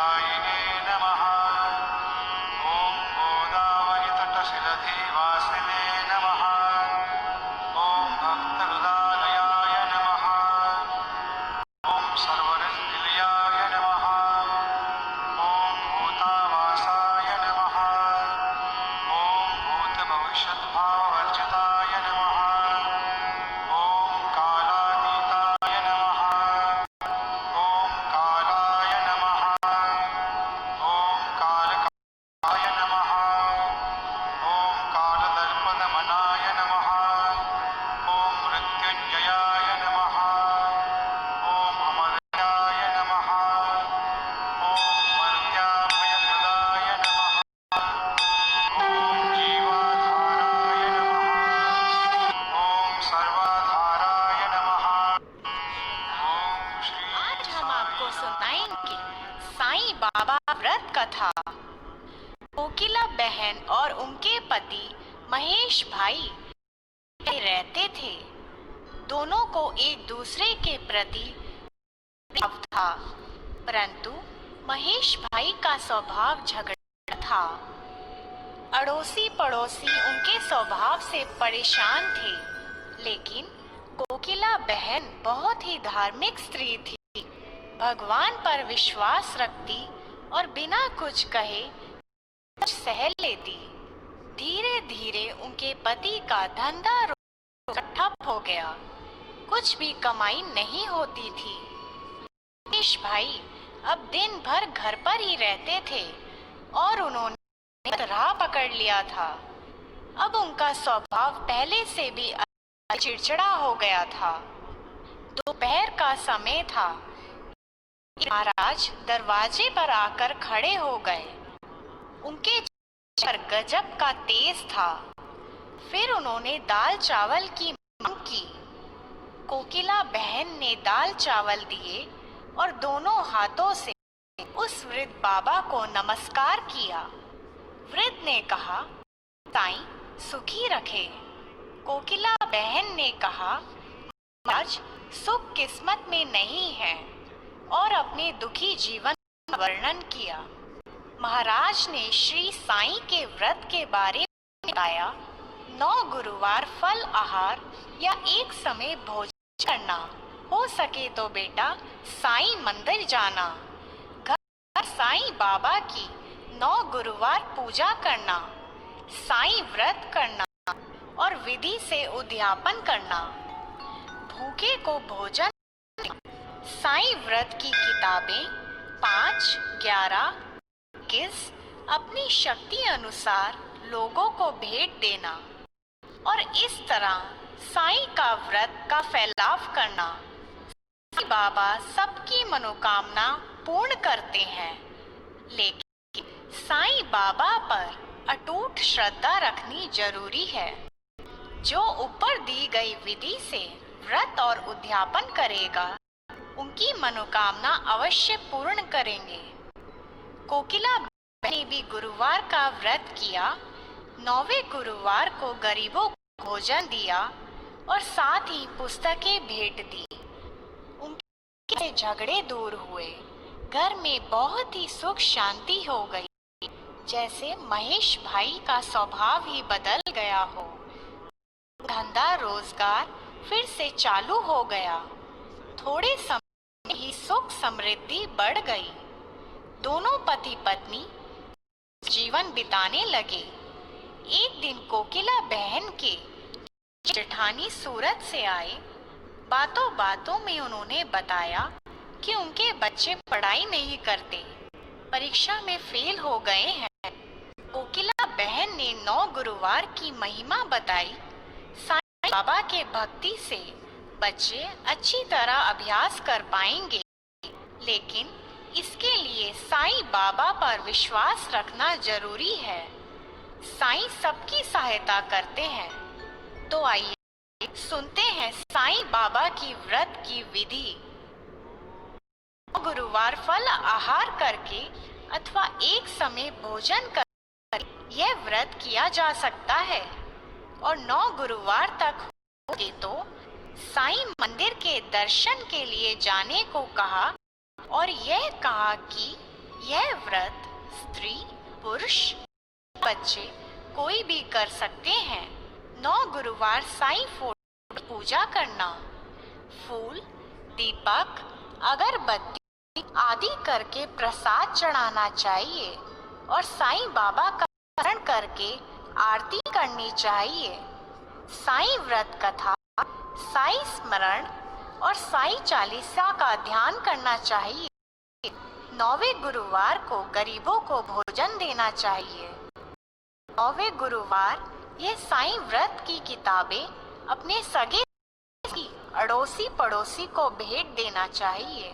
कात्यायने नमः। ॐ गोदावरीतटशिलधिवासिने नमः। ॐ भक्तहृदालयाय नमः। ॐ सर्वरञ्जलियाय नमः। ॐ भूतावासाय नमः। ॐ भूतभविष्यद्भाववर्जिताय नमः। ॐ कालातीताय नमः। ॐ कालाय नमः। ॐ कालकाय नमः। ॐ कालदर्पदमनाय नमः। ॐ मृत्युञ्जयाय नमः। ॐ अमर्त्याय नमः। ॐ मर्त्याभयप्रदाय नमः। ॐ जीवाधाराय नमः। ॐ सर्वाधाराय नमः। ॐ श्री आज हम आपको सुनाएंगे साईं बाबा व्रत कथा। कोकिला बहन और उनके पति महेश भाई रहते थे। दोनों को एक दूसरे के प्रति भाव था, परंतु महेश भाई का स्वभाव झगड़ा था। अड़ोसी पड़ोसी उनके स्वभाव से परेशान थे, लेकिन कोकिला बहन बहुत ही धार्मिक स्त्री थी, भगवान पर विश्वास रखती और बिना कुछ कहे सह लेती। धीरे धीरे उनके पति का धंधा ठप हो गया, कुछ भी कमाई नहीं होती थी। महेश भाई अब दिन भर घर पर ही रहते थे और उन्होंने राह पकड़ लिया था। अब उनका स्वभाव पहले से भी चिड़चिड़ा हो गया था। दोपहर का समय था। महाराज दरवाजे पर आकर खड़े हो गए। उनके पर गजब का तेज था। फिर उन्होंने दाल चावल की मांग की। कोकिला बहन ने दाल चावल दिए और दोनों हाथों से उस वृद्ध बाबा को नमस्कार किया। वृद्ध ने कहा, साईं सुखी रखे। कोकिला बहन ने कहा, महाराज सुख किस्मत में नहीं है, और अपने दुखी जीवन का वर्णन किया। महाराज ने श्री साईं के व्रत के बारे में बताया। 9 गुरुवार फल आहार या एक समय भोजन करना, हो सके तो बेटा साईं मंदिर जाना, घर साईं बाबा की 9 गुरुवार पूजा करना, साईं व्रत करना और विधि से उद्यापन करना, भूखे को भोजन, साईं व्रत की किताबें 5, 11, 21 अपनी शक्ति अनुसार लोगों को भेंट देना और इस तरह साईं का व्रत का फैलाव करना। साईं बाबा सबकी मनोकामना पूर्ण करते हैं, लेकिन साईं बाबा पर अटूट श्रद्धा रखनी जरूरी है। जो ऊपर दी गई विधि से व्रत और उद्यापन करेगा, उनकी मनोकामना अवश्य पूर्ण करेंगे। कोकिला ने भी गुरुवार का व्रत किया। 9वें गुरुवार को गरीबों को भोजन दिया और साथ ही पुस्तकें भेंट दी। उनके झगड़े दूर हुए। घर में बहुत ही सुख शांति हो गई, जैसे महेश भाई का स्वभाव ही बदल गया हो। धंधा रोजगार फिर से चालू हो गया। थोड़े समय ही सुख समृद्धि बढ़ गई। दोनों पति पत्नी जीवन बिताने लगे। एक दिन कोकिला बहन के जेठानी सूरत से आए। बातों बातों में उन्होंने बताया कि उनके बच्चे पढ़ाई नहीं करते, परीक्षा में फेल हो गए हैं। कोकिला बहन ने 9 गुरुवार की महिमा बताई। साईं बाबा के भक्ति से बच्चे अच्छी तरह अभ्यास कर पाएंगे, लेकिन इसके लिए साईं बाबा पर विश्वास रखना जरूरी है। साईं सबकी सहायता करते हैं। तो आइए सुनते हैं साईं बाबा की व्रत की विधि। गुरुवार फल आहार करके अथवा एक समय भोजन कर यह व्रत किया जा सकता है और 9 गुरुवार तक होगे तो साईं मंदिर के दर्शन के लिए जाने को कहा और यह कहा कि यह व्रत स्त्री, पुरुष, बच्चे कोई भी कर सकते हैं। 9 गुरुवार साईं फोटो की पूजा करना, फूल, दीपक, अगरबत्ती आदि करके प्रसाद चढ़ाना चाहिए और साईं बाबा का स्मरण करके आरती करनी चाहिए। साईं व्रत कथा, साईं स्मरण और साईं चालीसा का ध्यान करना चाहिए। 9वें गुरुवार को गरीबों को भोजन देना चाहिए। 9वें गुरुवार ये साईं व्रत की किताबें अपने सगे अड़ोसी पड़ोसी को भेंट देना चाहिए।